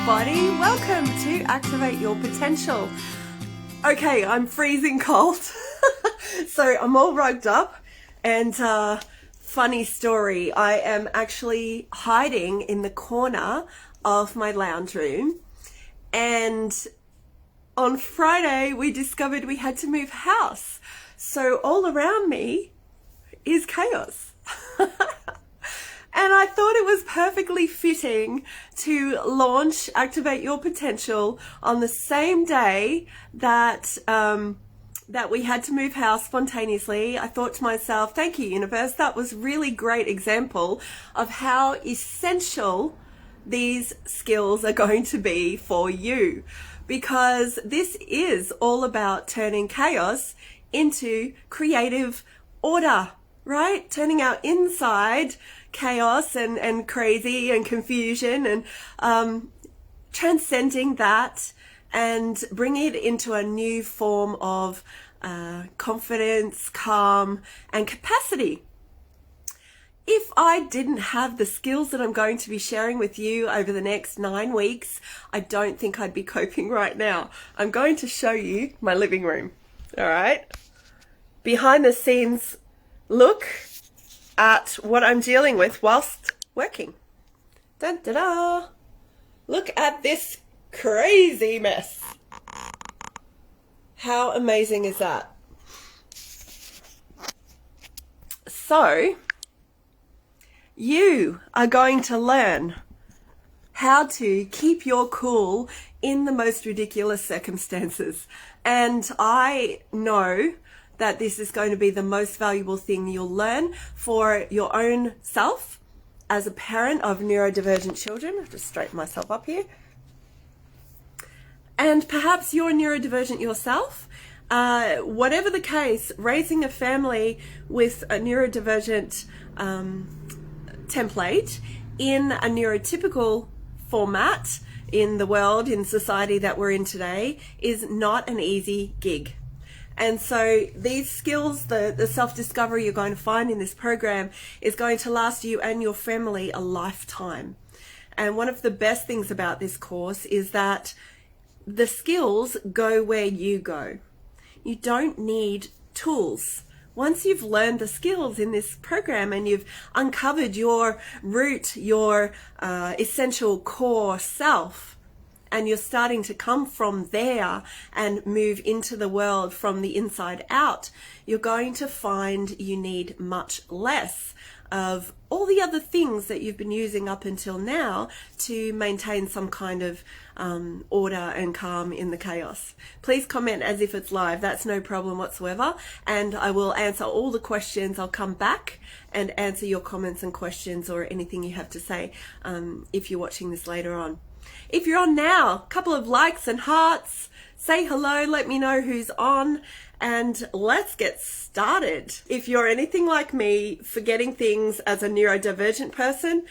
everybody. Welcome to Activate Your Potential. Okay, I'm freezing cold, so I'm all rugged up, and funny story, I am actually hiding in the corner of my lounge room, and on Friday we discovered we had to move house, so all around me is chaos. And I thought it was perfectly fitting to launch Activate Your Potential on the same day that that we had to move house spontaneously. I thought to myself, thank you, universe. That was a really great example of how essential these skills are going to be for you, because this is all about turning chaos into creative order, right? Turning our inside chaos and crazy and confusion and transcending that and bringing it into a new form of confidence, calm, and capacity. If I didn't have the skills that I'm going to be sharing with you over the next 9 weeks, I don't think I'd be coping right now. I'm going to show you my living room. All right. Behind the scenes look at what I'm dealing with whilst working. Dun, da, da. Look at this crazy mess. How amazing is that? So, you are going to learn how to keep your cool in the most ridiculous circumstances. And I know that this is going to be the most valuable thing you'll learn for your own self as a parent of neurodivergent children. I'll just straighten myself up here. And perhaps you're neurodivergent yourself. Whatever the case, raising a family with a neurodivergent template in a neurotypical format in the world, in society that we're in today, is not an easy gig. And so these skills, the self-discovery you're going to find in this program is going to last you and your family a lifetime. And one of the best things about this course is that the skills go where you go. You don't need tools. Once you've learned the skills in this program and you've uncovered your root, your essential core self, and you're starting to come from there and move into the world from the inside out, you're going to find you need much less of all the other things that you've been using up until now to maintain some kind of order and calm in the chaos. Please comment as if it's live. That's no problem whatsoever. And I will answer all the questions. I'll come back and answer your comments and questions or anything you have to say if you're watching this later on. If you're on now, a couple of likes and hearts, say hello, let me know who's on, and let's get started. If you're anything like me, forgetting things as a neurodivergent person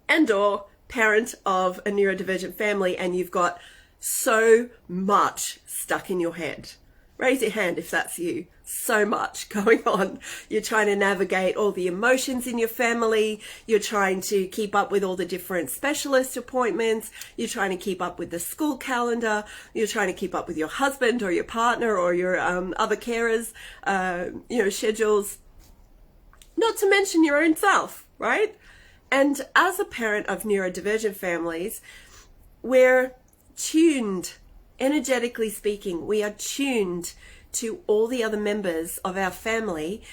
and or parent of a neurodivergent family, and you've got so much stuck in your head, raise your hand if that's you. So much going on. You're trying to navigate all the emotions in your family. You're trying to keep up with all the different specialist appointments. You're trying to keep up with the school calendar. You're trying to keep up with your husband or your partner or your other carers, schedules. Not to mention your own self, right? And as a parent of neurodivergent families, we're tuned, energetically speaking, we are tuned to all the other members of our family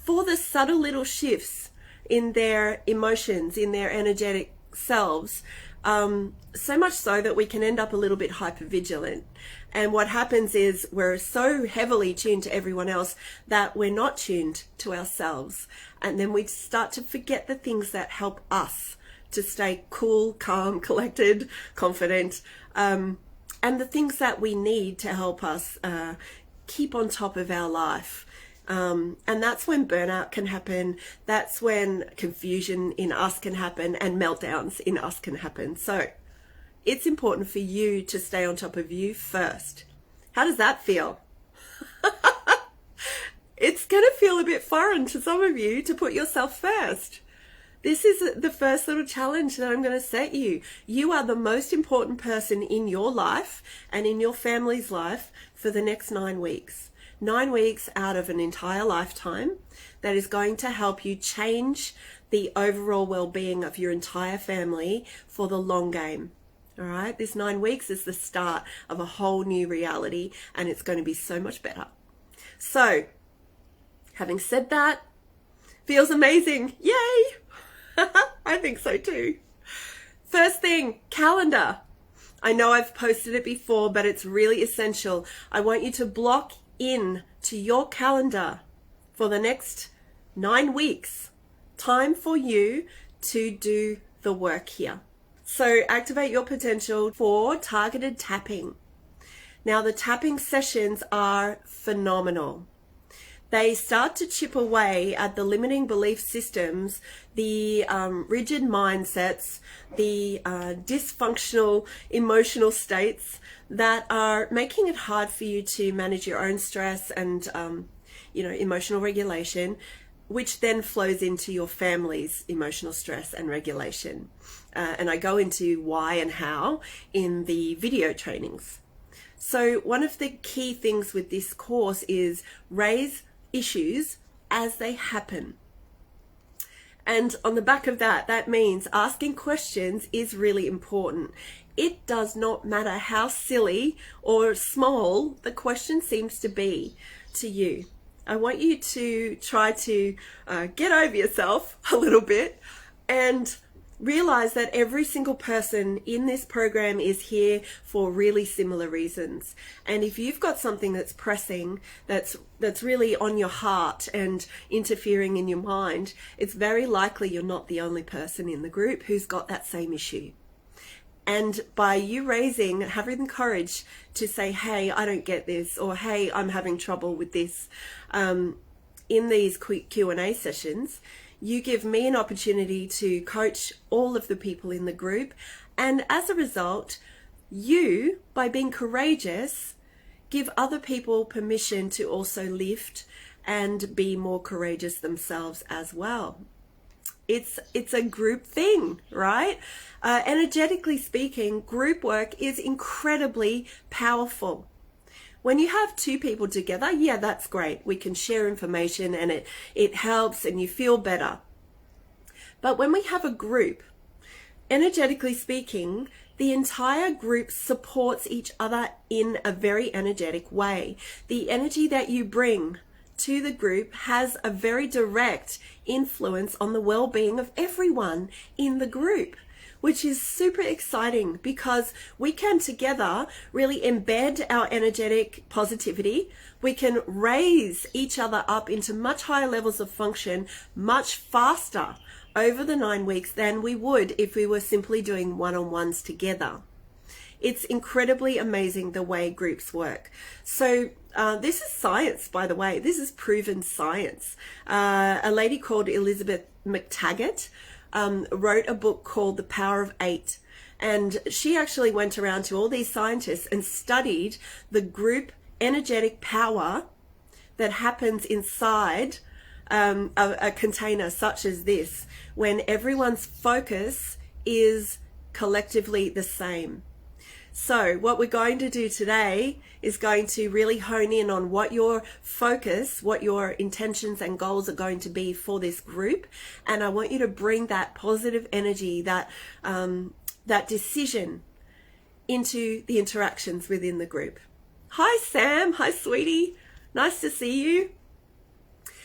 for the subtle little shifts in their emotions, in their energetic selves, so much so that we can end up a little bit hypervigilant. And what happens is we're so heavily tuned to everyone else that we're not tuned to ourselves. And then we start to forget the things that help us to stay cool, calm, collected, confident, and the things that we need to help us keep on top of our life. And that's when burnout can happen. That's when confusion in us can happen and meltdowns in us can happen. So it's important for you to stay on top of you first. How does that feel? It's going to feel a bit foreign to some of you to put yourself first. This is the first little challenge that I'm going to set you. You are the most important person in your life and in your family's life for the next 9 weeks. 9 weeks out of an entire lifetime that is going to help you change the overall well-being of your entire family for the long game. All right, this 9 weeks is the start of a whole new reality, and it's going to be so much better. So, having said that, feels amazing. Yay! I think so too. First thing, calendar. I know I've posted it before, but it's really essential. I want you to block in to your calendar for the next 9 weeks, time for you to do the work here. So activate your potential for targeted tapping. Now the tapping sessions are phenomenal. They start to chip away at the limiting belief systems, the rigid mindsets, the dysfunctional emotional states that are making it hard for you to manage your own stress and emotional regulation, which then flows into your family's emotional stress and regulation. And I go into why and how in the video trainings. So one of the key things with this course is raise issues as they happen. And on the back of that, that means asking questions is really important. It does not matter how silly or small the question seems to be to you. I want you to try to get over yourself a little bit and realize that every single person in this program is here for really similar reasons. And if you've got something that's pressing, that's really on your heart and interfering in your mind, it's very likely you're not the only person in the group who's got that same issue. And by you having the courage to say, hey, I don't get this, or hey, I'm having trouble with this, in these quick Q&A sessions, you give me an opportunity to coach all of the people in the group. And as a result, you, by being courageous, give other people permission to also lift and be more courageous themselves as well. It's a group thing, right? Energetically speaking, group work is incredibly powerful. When you have 2 people together, yeah, that's great. We can share information and it helps and you feel better. But when we have a group, energetically speaking, the entire group supports each other in a very energetic way. The energy that you bring to the group has a very direct influence on the well-being of everyone in the group, which is super exciting because we can together really embed our energetic positivity. We can raise each other up into much higher levels of function much faster over the 9 weeks than we would if we were simply doing one-on-ones together. It's incredibly amazing the way groups work. So this is science, by the way. This is proven science. A lady called Elizabeth McTaggart wrote a book called The Power of 8. And she actually went around to all these scientists and studied the group energetic power that happens inside a container such as this, when everyone's focus is collectively the same. So what we're going to do today is going to really hone in on what your focus, what your intentions and goals are going to be for this group. And I want you to bring that positive energy, that decision into the interactions within the group. Hi, Sam. Hi, sweetie. Nice to see you.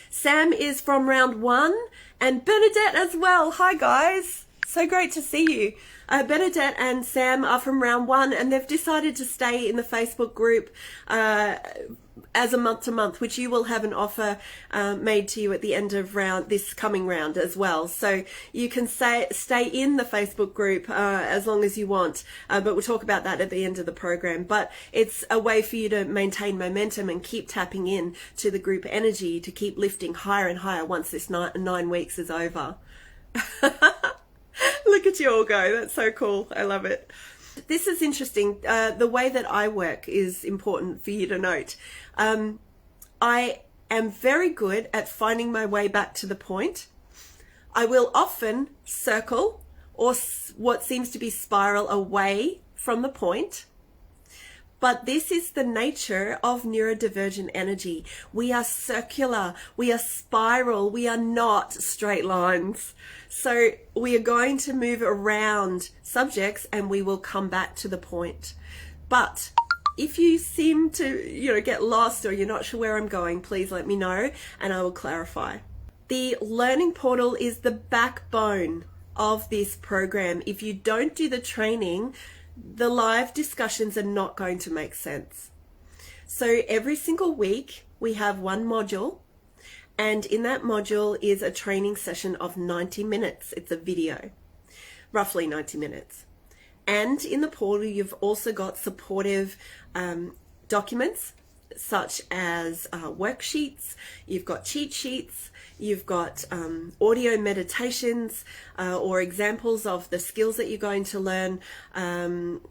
Sam is from round 1 and Bernadette as well. Hi, guys. So great to see you. Bernadette and Sam are from round 1 and they've decided to stay in the Facebook group as a month-to-month, which you will have an offer made to you at the end of this coming round as well. So you can stay in the Facebook group as long as you want, but we'll talk about that at the end of the program. But it's a way for you to maintain momentum and keep tapping in to the group energy to keep lifting higher and higher once this 9 weeks is over. Look at you all go. That's so cool. I love it. This is interesting. The way that I work is important for you to note. I am very good at finding my way back to the point. I will often circle or what seems to be spiral away from the point. But this is the nature of neurodivergent energy. We are circular, we are spiral, we are not straight lines. So we are going to move around subjects and we will come back to the point. But if you seem to, get lost or you're not sure where I'm going, please let me know and I will clarify. The learning portal is the backbone of this program. If you don't do the training, the live discussions are not going to make sense. So every single week we have one module, and in that module is a training session of 90 minutes. It's a video, roughly 90 minutes. And in the portal, you've also got supportive documents such as worksheets, you've got cheat sheets, you've got audio meditations or examples of the skills that you're going to learn.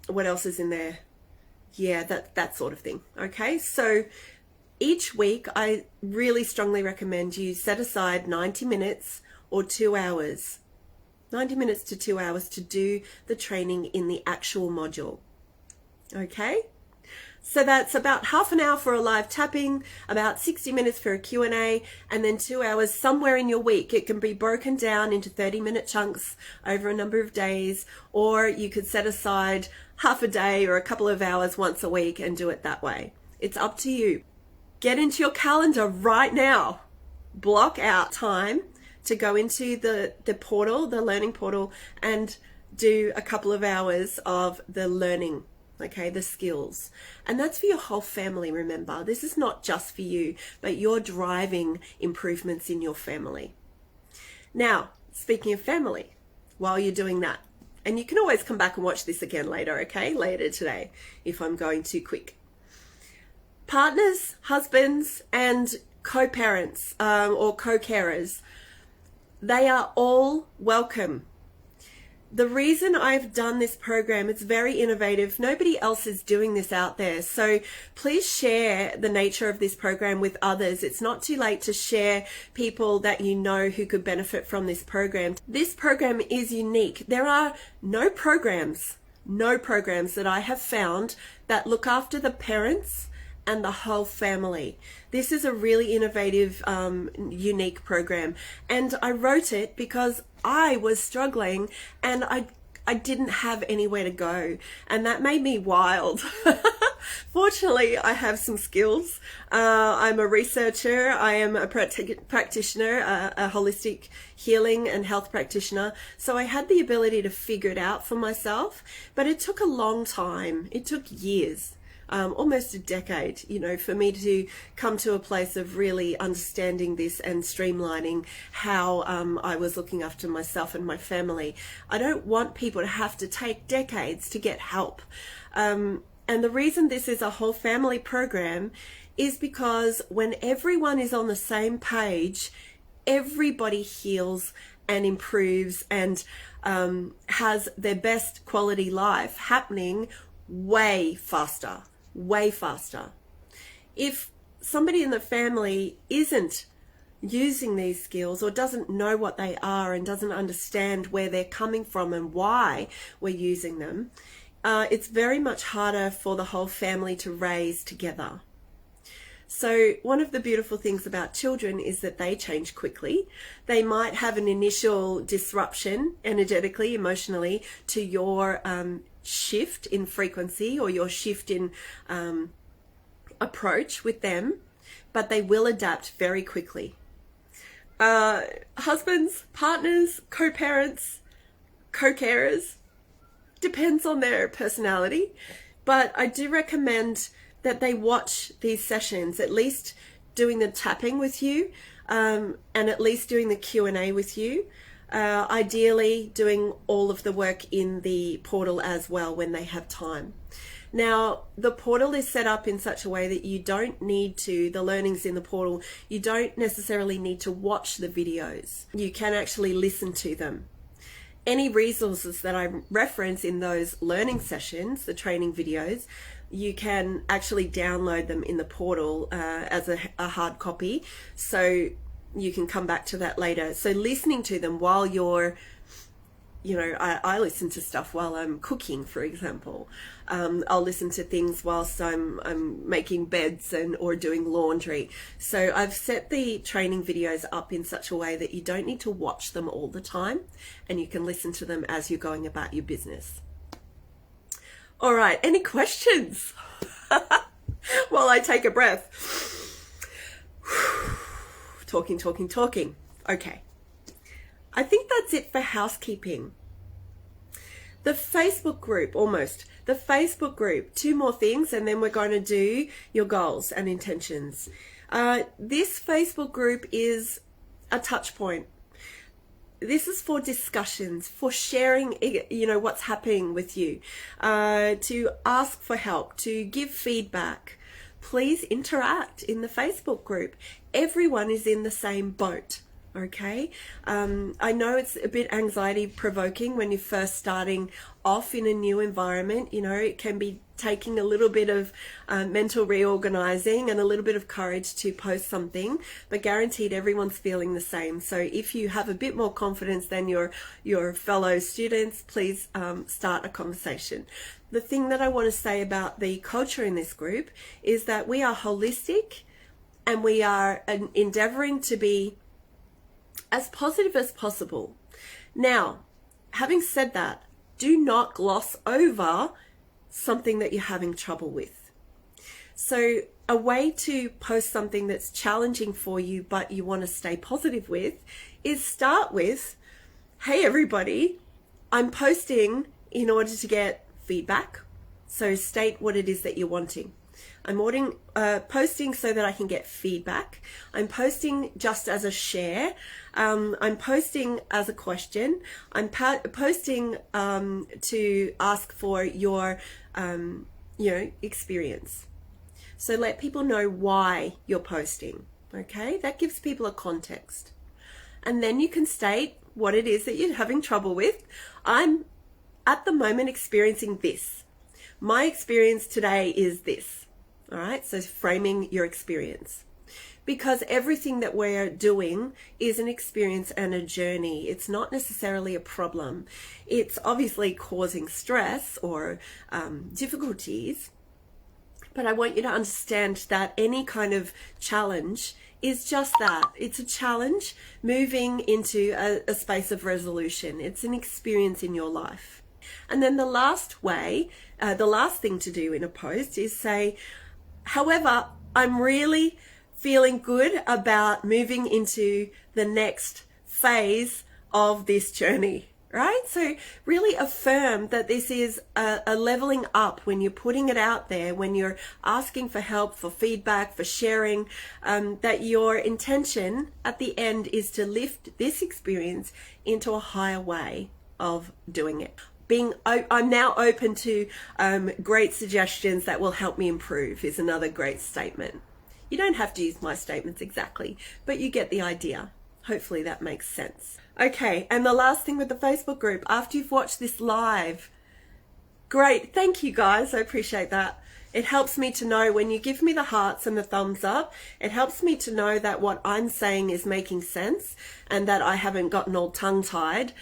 What else is in there? Yeah, that sort of thing. Okay, so each week I really strongly recommend you set aside 90 minutes or 2 hours. 90 minutes to 2 hours to do the training in the actual module. Okay? So that's about half an hour for a live tapping, about 60 minutes for a Q&A, and then 2 hours somewhere in your week. It can be broken down into 30-minute chunks over a number of days, or you could set aside half a day or a couple of hours once a week and do it that way. It's up to you. Get into your calendar right now. Block out time to go into the portal, the learning portal, and do a couple of hours of the learning, okay, the skills. And that's for your whole family, remember. This is not just for you, but you're driving improvements in your family. Now, speaking of family, while you're doing that, and you can always come back and watch this again later, okay, later today, if I'm going too quick. Partners, husbands, and co-parents or co-carers, they are all welcome. The reason I've done this program, it's very innovative. Nobody else is doing this out there. So please share the nature of this program with others. It's not too late to share people that you know who could benefit from this program. This program is unique. There are no programs that I have found that look after the parents and the whole family. This is a really innovative, unique program. And I wrote it because I was struggling and I didn't have anywhere to go. And that made me wild. Fortunately, I have some skills. I'm a researcher. I am a practitioner, a holistic healing and health practitioner. So I had the ability to figure it out for myself. But it took a long time. It took years. Almost a decade, for me to come to a place of really understanding this and streamlining how I was looking after myself and my family. I don't want people to have to take decades to get help. And the reason this is a whole family program is because when everyone is on the same page, everybody heals and improves and has their best quality life happening way faster. If somebody in the family isn't using these skills or doesn't know what they are and doesn't understand where they're coming from and why we're using them, it's very much harder for the whole family to raise together. So one of the beautiful things about children is that they change quickly. They might have an initial disruption energetically, emotionally to your shift in frequency or your shift in approach with them, but they will adapt very quickly. Husbands, partners, co-parents, co-carers, depends on their personality, but I do recommend that they watch these sessions, at least doing the tapping with you, and at least doing the Q&A with you. Ideally doing all of the work in the portal as well when they have time. Now, the portal is set up in such a way that you don't need to, the learnings in the portal, you don't necessarily need to watch the videos. You can actually listen to them. Any resources that I reference in those learning sessions, the training videos, you can actually download them in the portal as a hard copy. So you can come back to that later. So listening to them while you're, I listen to stuff while I'm cooking, for example. I'll listen to things whilst I'm making beds or doing laundry. So I've set the training videos up in such a way that you don't need to watch them all the time, and you can listen to them as you're going about your business. All right, any questions? While I take a breath. Talking. Okay. I think that's it for housekeeping. The Facebook group, The Facebook group, 2 more things, and then we're going to do your goals and intentions. This Facebook group is a touch point. This is for discussions, for sharing, what's happening with you, to ask for help, to give feedback. Please interact in the Facebook group. Everyone is in the same boat. Okay. I know it's a bit anxiety provoking when you're first starting off in a new environment. It can be taking a little bit of mental reorganizing and a little bit of courage to post something, but guaranteed everyone's feeling the same. So if you have a bit more confidence than your fellow students, please start a conversation. The thing that I want to say about the culture in this group is that we are holistic, and we are endeavoring to be as positive as possible. Now, having said that, do not gloss over something that you're having trouble with. So a way to post something that's challenging for you but you want to stay positive with is start with, hey everybody, I'm posting in order to get feedback. So state what it is that you're wanting. I'm posting so that I can get feedback. I'm posting just as a share. I'm posting as a question. I'm posting to ask for your, experience. So let people know why you're posting. Okay, that gives people a context. And then you can state what it is that you're having trouble with. I'm at the moment experiencing this. My experience today is this. All right, so framing your experience. Because everything that we're doing is an experience and a journey. It's not necessarily a problem. It's obviously causing stress or difficulties. But I want you to understand that any kind of challenge is just that. It's a challenge moving into a space of resolution. It's an experience in your life. And then the last thing to do in a post is say, however, I'm really feeling good about moving into the next phase of this journey, right? So really affirm that this is a leveling up when you're putting it out there, when you're asking for help, for feedback, for sharing, that your intention at the end is to lift this experience into a higher way of doing it. I'm now open to great suggestions that will help me improve is another great statement. You don't have to use my statements exactly, but you get the idea. Hopefully that makes sense. Okay, and the last thing with the Facebook group, after you've watched this live, great, thank you guys, I appreciate that. It helps me to know when you give me the hearts and the thumbs up, it helps me to know that what I'm saying is making sense and that I haven't gotten all tongue-tied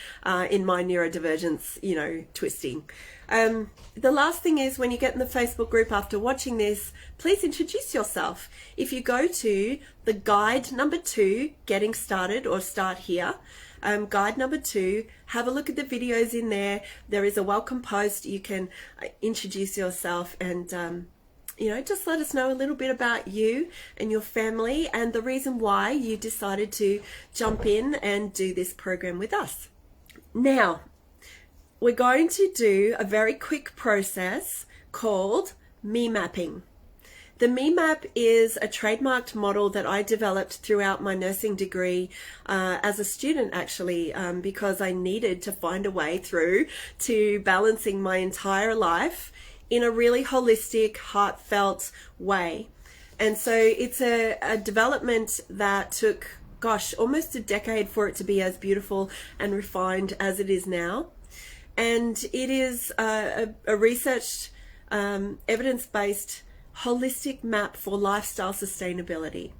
in my neurodivergence, twisting. The last thing is when you get in the Facebook group after watching this, please introduce yourself. If you go to the guide number 2, getting started or start here, guide number 2, have a look at the videos in there. There is a welcome post. You can introduce yourself and, just let us know a little bit about you and your family and the reason why you decided to jump in and do this program with us. Now, we're going to do a very quick process called me mapping. The Me Map is a trademarked model that I developed throughout my nursing degree as a student, actually, because I needed to find a way through to balancing my entire life in a really holistic, heartfelt way. And so it's a development that took, almost a decade for it to be as beautiful and refined as it is now. And it is a researched, evidence-based holistic map for lifestyle sustainability.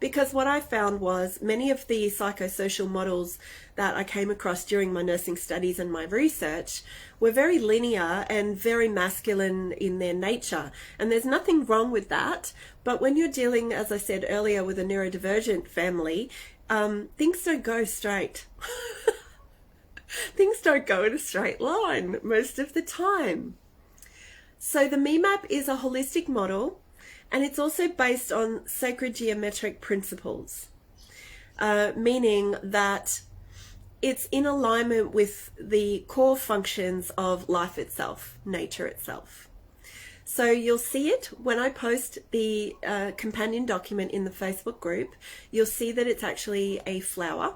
Because what I found was many of the psychosocial models that I came across during my nursing studies and my research were very linear and very masculine in their nature. And there's nothing wrong with that. But when you're dealing, as I said earlier, with a neurodivergent family, things don't go straight. Things don't go in a straight line most of the time. So the MeMap is a holistic model, and it's also based on sacred geometric principles, meaning that it's in alignment with the core functions of life itself, nature itself. So you'll see it when I post the companion document in the Facebook group. You'll see that it's actually a flower.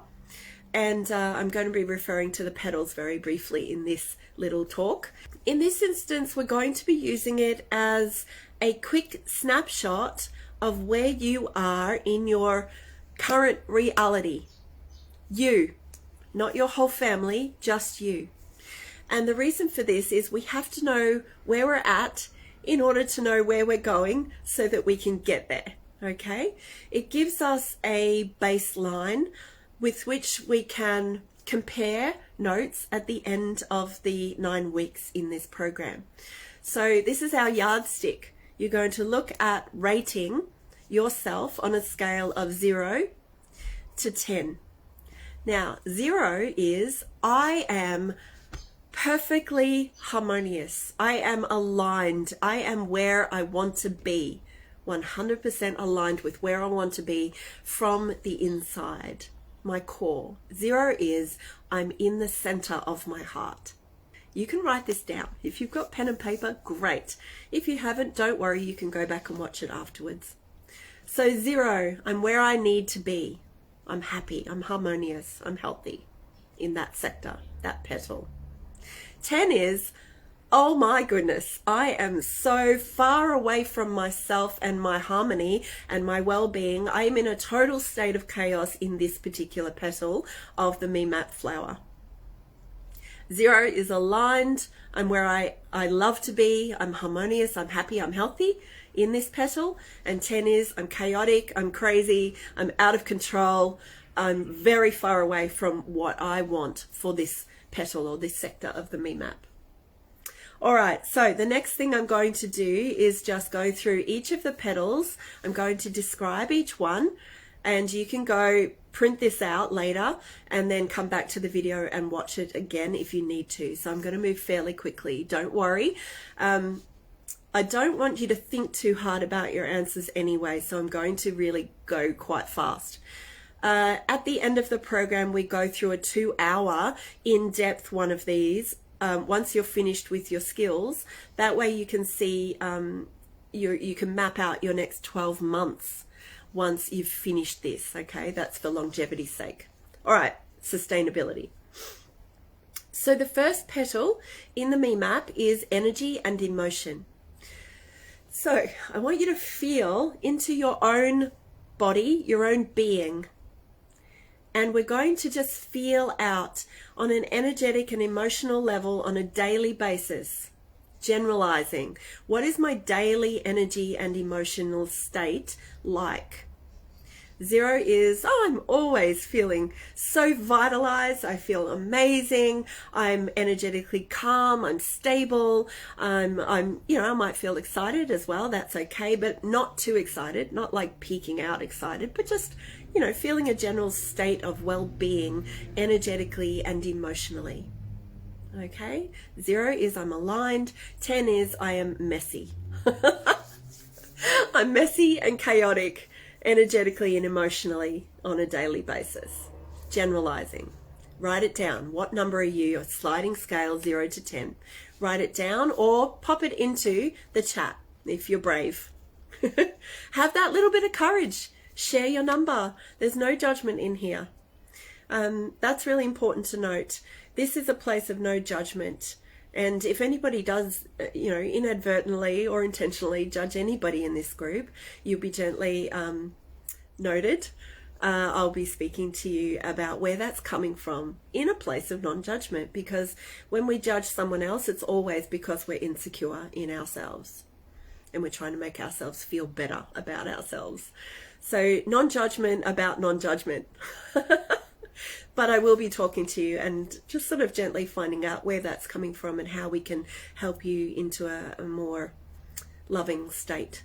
And I'm going to be referring to the petals very briefly in this little talk. In this instance, we're going to be using it as a quick snapshot of where you are in your current reality. You, not your whole family, just you. And the reason for this is we have to know where we're at in order to know where we're going so that we can get there, okay? It gives us a baseline with which we can compare notes at the end of the 9 weeks in this program. So this is our yardstick. You're going to look at rating yourself on a scale of 0 to 10. Now, 0 is I am perfectly harmonious. I am aligned. I am where I want to be. 100% aligned with where I want to be from the inside. My core. 0 is I'm in the center of my heart. You can write this down. If you've got pen and paper, great. If you haven't, don't worry, you can go back and watch it afterwards. So 0, I'm where I need to be. I'm happy, I'm harmonious, I'm healthy in that sector, that petal. 10 is, oh my goodness, I am so far away from myself and my harmony and my well-being. I am in a total state of chaos in this particular petal of the MeMap flower. 0 is aligned. I'm where I love to be. I'm harmonious. I'm happy. I'm healthy in this petal. And 10 is I'm chaotic. I'm crazy. I'm out of control. I'm very far away from what I want for this petal or this sector of the MeMap. All right, so the next thing I'm going to do is just go through each of the petals. I'm going to describe each one, and you can go print this out later and then come back to the video and watch it again if you need to. So I'm going to move fairly quickly. Don't worry. I don't want you to think too hard about your answers anyway, so I'm going to really go quite fast. At the end of the program, we go through a 2-hour in-depth one of these. Once you're finished with your skills, that way you can see, you can map out your next 12 months once you've finished this, okay? That's for longevity's sake. All right, sustainability. So the first petal in the MeMap is energy and emotion. So I want you to feel into your own body, your own being. And we're going to just feel out on an energetic and emotional level on a daily basis. Generalizing. What is my daily energy and emotional state like? 0 is, oh, I'm always feeling so vitalized. I feel amazing. I'm energetically calm. I'm stable. I'm, you know, I might feel excited as well. That's okay, but not too excited, not like peaking out excited, but just, you know, feeling a general state of well-being energetically and emotionally. Okay. 0 is I'm aligned. 10 is I am messy. I'm messy and chaotic energetically and emotionally on a daily basis. Generalizing. Write it down. What number are you? Your sliding scale 0 to 10. Write it down or pop it into the chat if you're brave. Have that little bit of courage. Share your number. There's no judgment in here. That's really important to note. This is a place of no judgment. And if anybody does, you know, inadvertently or intentionally judge anybody in this group, you'll be gently noted. I'll be speaking to you about where that's coming from in a place of non-judgment, because when we judge someone else, it's always because we're insecure in ourselves and we're trying to make ourselves feel better about ourselves. So non-judgment about non-judgment. But I will be talking to you and just sort of gently finding out where that's coming from and how we can help you into a more loving state.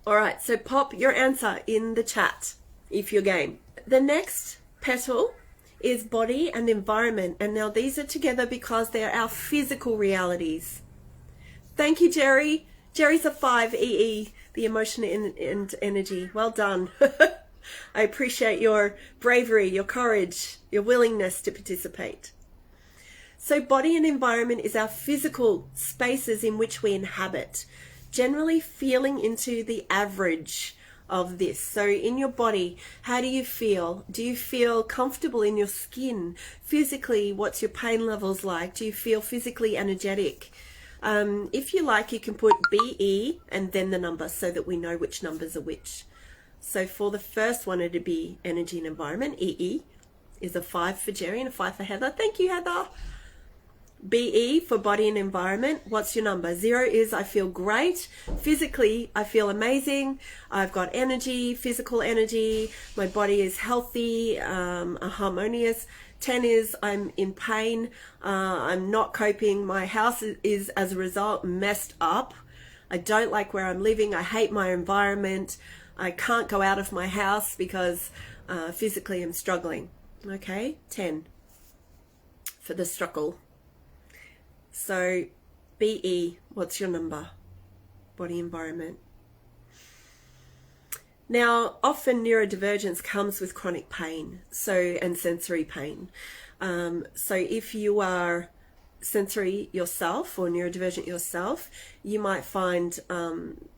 All right, so pop your answer in the chat if you're game. The next petal is body and environment. And now these are together because they're our physical realities. Thank you, Jerry. Jerry's a 5 EE, the emotion and energy. Well done. I appreciate your bravery, your courage, your willingness to participate. So body and environment is our physical spaces in which we inhabit, generally feeling into the average of this. So in your body, how do you feel? Do you feel comfortable in your skin? Physically, what's your pain levels like? Do you feel physically energetic? If you like, you can put BE and then the number so that we know which numbers are which. So for the first one, it'd be energy and environment. EE is a 5 for Jerry and a 5 for Heather. Thank you, Heather. BE for body and environment. What's your number? 0 is I feel great. Physically, I feel amazing. I've got energy, physical energy. My body is healthy, harmonious. 10 is I'm in pain. I'm not coping. My house is, as a result, messed up. I don't like where I'm living. I hate my environment. I can't go out of my house because physically I'm struggling. Okay, 10 for the struggle. So BE, what's your number? Body environment. Now, often neurodivergence comes with chronic pain, and sensory pain. So if you are sensory yourself or neurodivergent yourself, you might find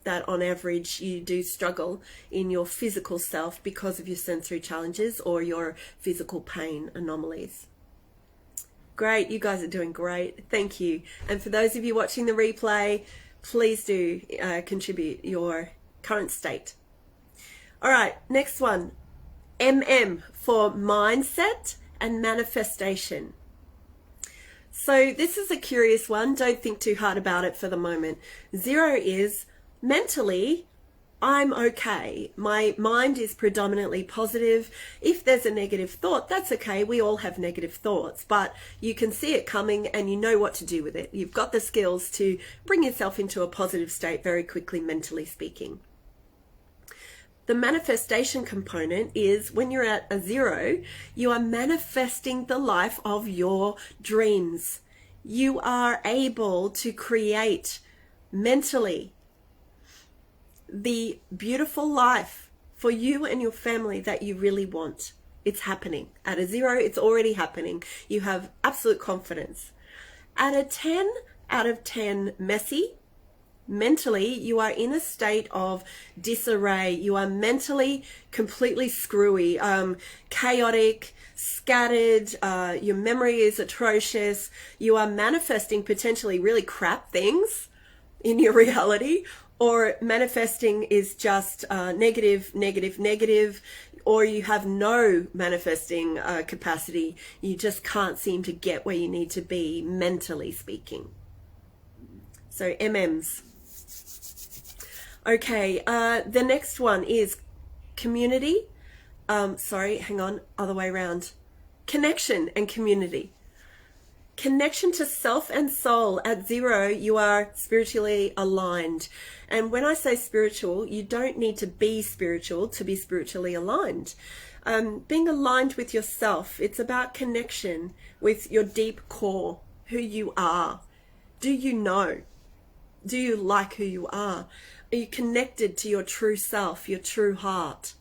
that on average you do struggle in your physical self because of your sensory challenges or your physical pain anomalies. Great, you guys are doing great. Thank you. And for those of you watching the replay, please do contribute your current state. All right, next one. MM for mindset and manifestation. So this is a curious one. Don't think too hard about it for the moment. 0 is mentally, I'm okay. My mind is predominantly positive. If there's a negative thought, that's okay. We all have negative thoughts, but you can see it coming and you know what to do with it. You've got the skills to bring yourself into a positive state very quickly, mentally speaking. The manifestation component is when you're at a 0, you are manifesting the life of your dreams. You are able to create mentally the beautiful life for you and your family that you really want. It's happening. At a 0, it's already happening. You have absolute confidence. At a 10 out of 10 messy, mentally, you are in a state of disarray. You are mentally completely screwy, chaotic, scattered. Your memory is atrocious. You are manifesting potentially really crap things in your reality, or manifesting is just negative, negative, negative, or you have no manifesting capacity. You just can't seem to get where you need to be, mentally speaking. So MMs. Okay, the next one is community. Other way around. Connection and community. Connection to self and soul. At 0, you are spiritually aligned. And when I say spiritual, you don't need to be spiritual to be spiritually aligned. Being aligned with yourself, it's about connection with your deep core, who you are. Do you know? Do you like who you are? Are you connected to your true self, your true heart?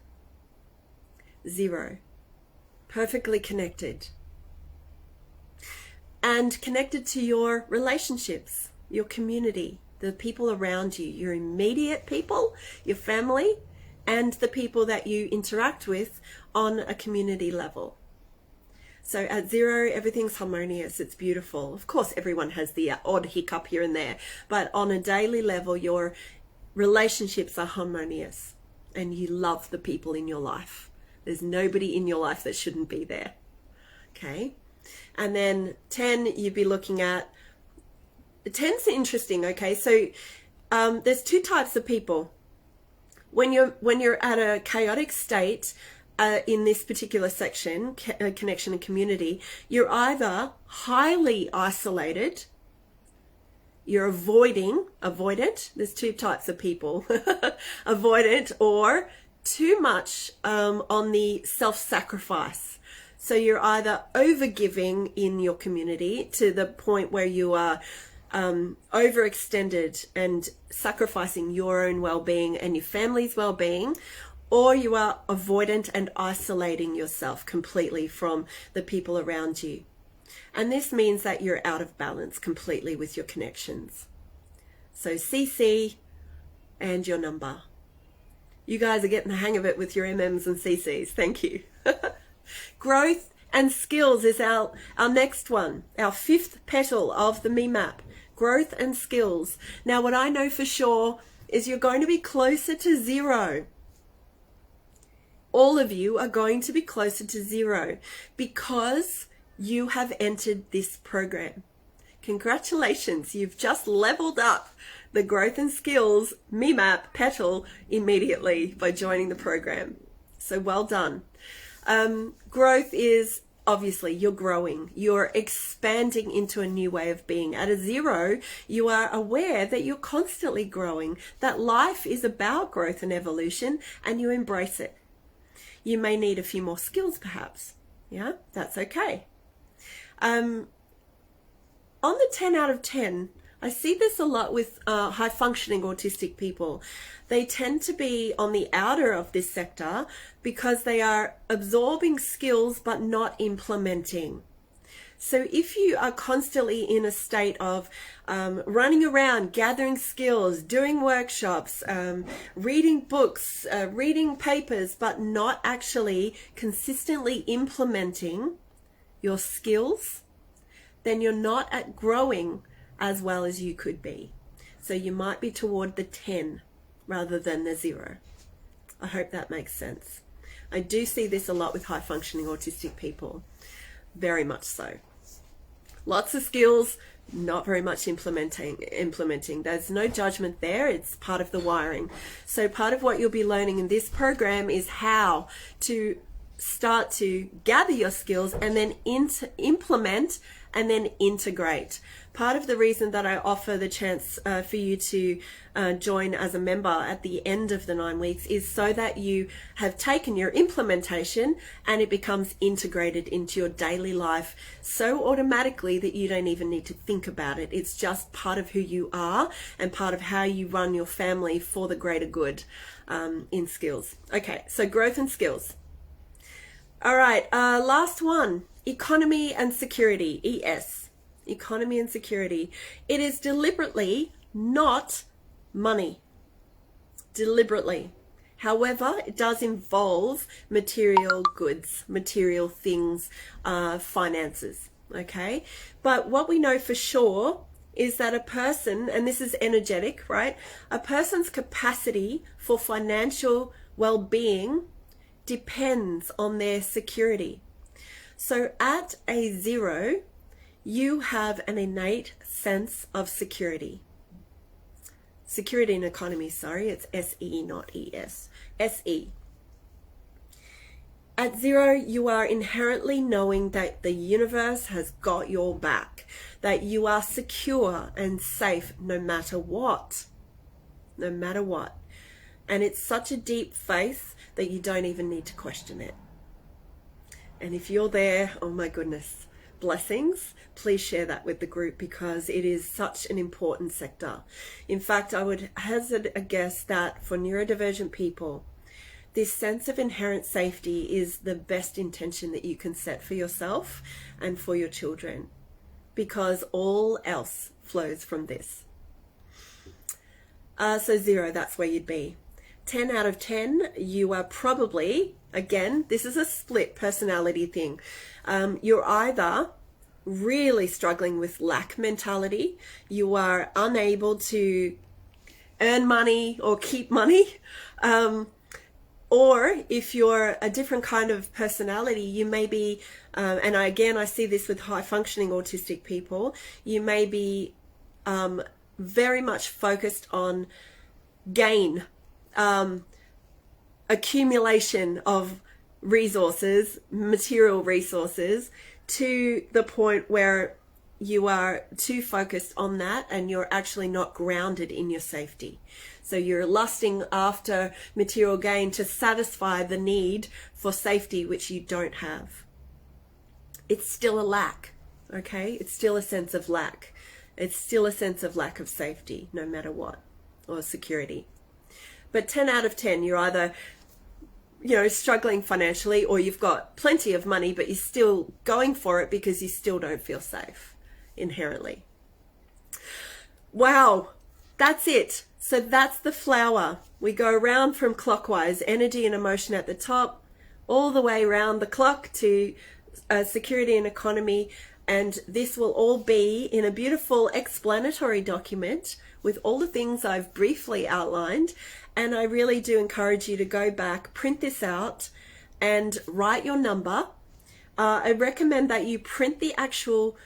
0. Perfectly connected. And connected to your relationships, your community, the people around you, your immediate people, your family, and the people that you interact with on a community level. So at 0, everything's harmonious. It's beautiful. Of course, everyone has the odd hiccup here and there, but on a daily level, your relationships are harmonious and you love the people in your life. There's nobody in your life that shouldn't be there. Okay. And then 10, you'd be looking at, 10's interesting. Okay. So there's 2 types of people. when you're at a chaotic state, in this particular section, connection and community, you're either highly isolated, you're avoidant, there's two types of people, avoidant, or too much on the self-sacrifice. So you're either overgiving in your community to the point where you are overextended and sacrificing your own well-being and your family's well-being, or you are avoidant and isolating yourself completely from the people around you. And this means that you're out of balance completely with your connections. So CC and your number. You guys are getting the hang of it with your MMs and CCs. Thank you. Growth and skills is our next one, our fifth petal of the me map. Growth and skills. Now, what I know for sure is you're going to be closer to zero. All of you are going to be closer to zero because you have entered this program. Congratulations, you've just leveled up the growth and skills me map petal immediately by joining the program. So well done. Growth is obviously you're growing, you're expanding into a new way of being. At a zero, you are aware that you're constantly growing, that life is about growth and evolution, and you embrace it. You may need a few more skills perhaps. Yeah, that's okay. On the 10 out of 10, I see this a lot with high functioning autistic people. They tend to be on the outer of this sector because they are absorbing skills but not implementing. So if you are constantly in a state of running around, gathering skills, doing workshops, reading books, reading papers, but not actually consistently implementing your skills, then you're not at growing as well as you could be. So you might be toward the 10 rather than the 0. I hope that makes sense. I do see this a lot with high functioning autistic people. Very much so. Lots of skills, not very much implementing. There's no judgment there. It's part of the wiring. So part of what you'll be learning in this program is how to start to gather your skills and then implement and then integrate. Part of the reason that I offer the chance for you to join as a member at the end of the 9 weeks is so that you have taken your implementation and it becomes integrated into your daily life so automatically that you don't even need to think about it. It's just part of who you are and part of how you run your family for the greater good in skills. Okay, so growth and skills. All right, last one, economy and security, ES, economy and security. It is deliberately not money, deliberately. However, it does involve material goods, material things, finances, okay? But what we know for sure is that a person, and this is energetic, right? A person's capacity for financial well-being depends on their security. So at a 0, you have an innate sense of security. Security and economy, sorry, it's SE, not ES. SE. At 0, you are inherently knowing that the universe has got your back, that you are secure and safe no matter what. No matter what. And it's such a deep faith that you don't even need to question it. And if you're there, oh my goodness, blessings, please share that with the group because it is such an important sector. In fact, I would hazard a guess that for neurodivergent people, this sense of inherent safety is the best intention that you can set for yourself and for your children, because all else flows from this. So 0, that's where you'd be. 10 out of 10, you are probably, again, this is a split personality thing. You're either really struggling with lack mentality, you are unable to earn money or keep money, or if you're a different kind of personality, you may be, and I see this with high functioning autistic people, you may be very much focused on gain, accumulation of resources, material resources, to the point where you are too focused on that and you're actually not grounded in your safety. So you're lusting after material gain to satisfy the need for safety, which you don't have. It's still a lack, okay? It's still a sense of lack. It's still a sense of lack of safety, no matter what, or security. But 10 out of 10, you're either, struggling financially, or you've got plenty of money, but you're still going for it because you still don't feel safe inherently. Wow, that's it. So that's the flower. We go around from clockwise, energy and emotion at the top, all the way around the clock to security and economy. And this will all be in a beautiful explanatory document with all the things I've briefly outlined. And I really do encourage you to go back, print this out, and write your number. I recommend that you print the actual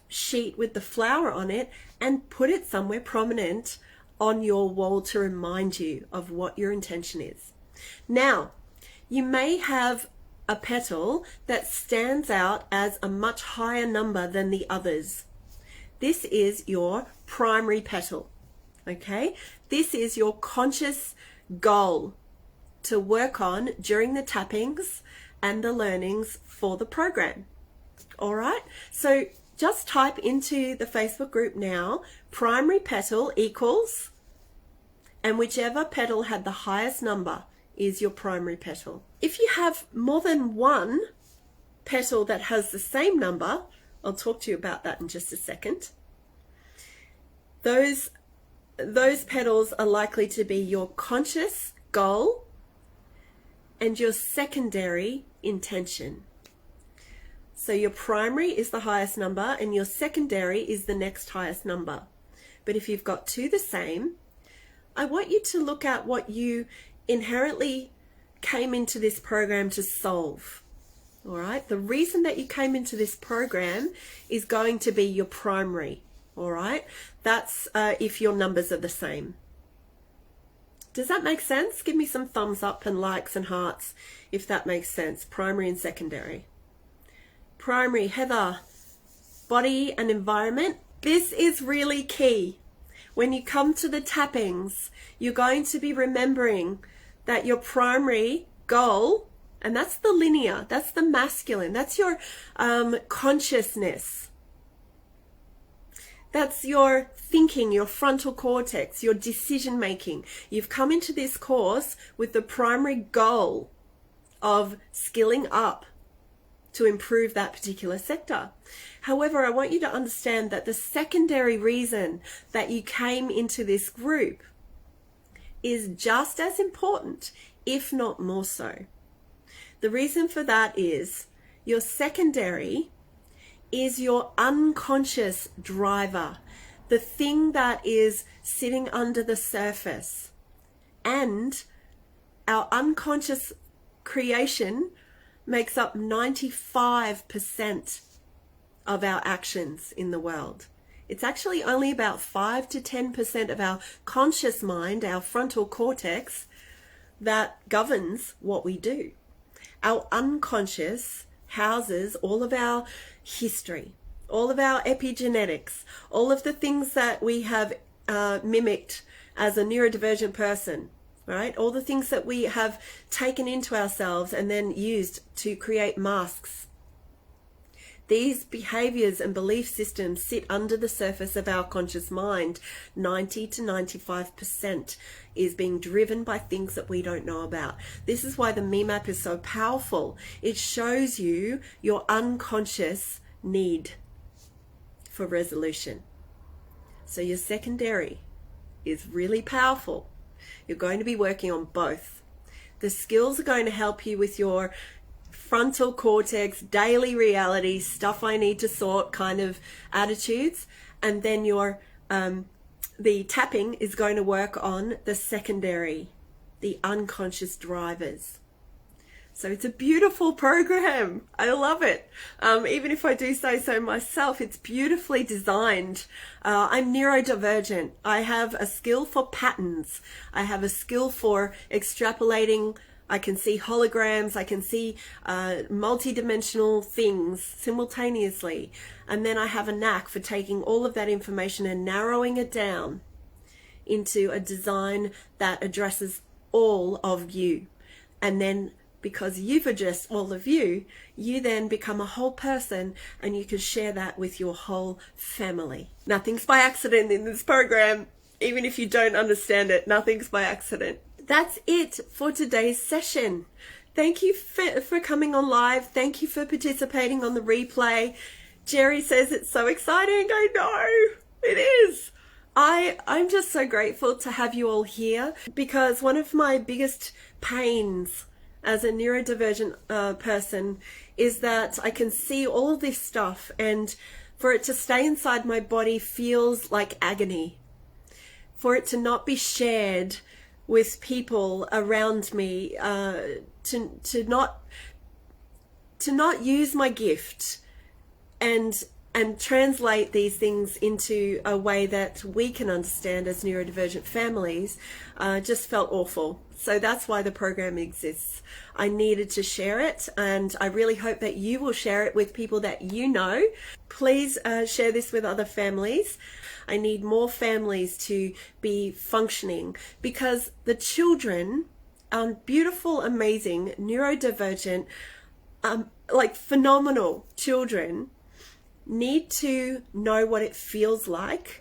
sheet with the flower on it and put it somewhere prominent on your wall to remind you of what your intention is. Now, you may have a petal that stands out as a much higher number than the others. This is your primary petal, okay? This is your conscious goal to work on during the tappings and the learnings for the program. All right, so just type into the Facebook group now, primary petal equals, and whichever petal had the highest number is your primary petal. If you have more than one petal that has the same number, I'll talk to you about that in just a second. Those petals are likely to be your conscious goal and your secondary intention. So your primary is the highest number and your secondary is the next highest number. But if you've got two the same, I want you to look at what you inherently came into this program to solve. All right, the reason that you came into this program is going to be your primary. All right, that's if your numbers are the same. Does that make sense? Give me some thumbs up and likes and hearts if that makes sense. Primary and secondary. Primary, Heather, body and environment. This is really key. When you come to the tappings, you're going to be remembering that your primary goal, and that's the linear, that's the masculine, that's your consciousness. That's your thinking, your frontal cortex, your decision making. You've come into this course with the primary goal of skilling up to improve that particular sector. However, I want you to understand that the secondary reason that you came into this group is just as important, if not more so. The reason for that is your secondary is your unconscious driver, the thing that is sitting under the surface. And our unconscious creation makes up 95% of our actions in the world. It's actually only about 5 to 10% of our conscious mind, our frontal cortex, that governs what we do. Our unconscious houses all of our history, all of our epigenetics, all of the things that we have mimicked as a neurodivergent person, right? All the things that we have taken into ourselves and then used to create masks. These behaviors and belief systems sit under the surface of our conscious mind. 90 to 95% is being driven by things that we don't know about. This is why the Me Map is so powerful. It shows you your unconscious need for resolution. So your secondary is really powerful. You're going to be working on both. The skills are going to help you with your frontal cortex, daily reality, stuff I need to sort kind of attitudes. And then your the tapping is going to work on the secondary, the unconscious drivers. So it's a beautiful program. I love it. Even if I do say so myself, it's beautifully designed. I'm neurodivergent. I have a skill for patterns. I have a skill for extrapolating I can see holograms, I can see multidimensional things simultaneously. And then I have a knack for taking all of that information and narrowing it down into a design that addresses all of you. And then because you've addressed all of you, you then become a whole person and you can share that with your whole family. Nothing's by accident in this program. Even if you don't understand it, nothing's by accident. That's it for today's session. Thank you for coming on live. Thank you for participating on the replay. Jerry says it's so exciting. I know it is. I'm just so grateful to have you all here, because one of my biggest pains as a neurodivergent person is that I can see all this stuff, and for it to stay inside my body feels like agony. For it to not be shared with people around me, to not use my gift and translate these things into a way that we can understand as neurodivergent families, just felt awful. So that's why the program exists. I needed to share it, and I really hope that you will share it with people that you know. Please share this with other families. I need more families to be functioning, because the children, beautiful, amazing, neurodivergent, like phenomenal children, need to know what it feels like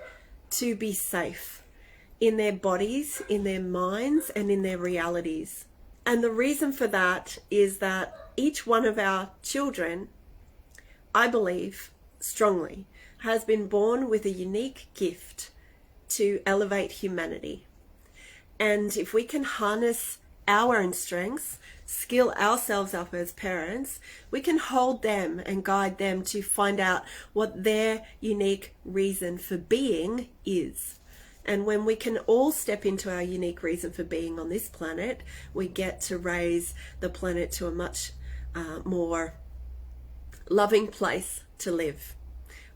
to be safe in their bodies, in their minds, and in their realities. And the reason for that is that each one of our children, I believe strongly, has been born with a unique gift to elevate humanity. And if we can harness our own strengths, skill ourselves up as parents, we can hold them and guide them to find out what their unique reason for being is. And when we can all step into our unique reason for being on this planet, we get to raise the planet to a much more loving place to live.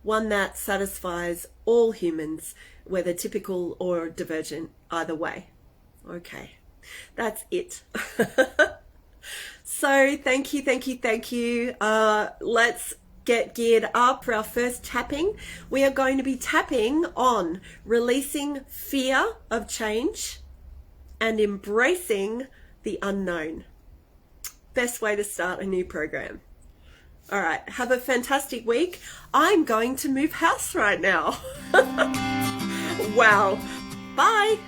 One that satisfies all humans, whether typical or divergent, either way. Okay, that's it. So thank you. Let's get geared up for our first tapping. We are going to be tapping on releasing fear of change and embracing the unknown. Best way to start a new program. All right, have a fantastic week. I'm going to move house right now. Wow. Bye.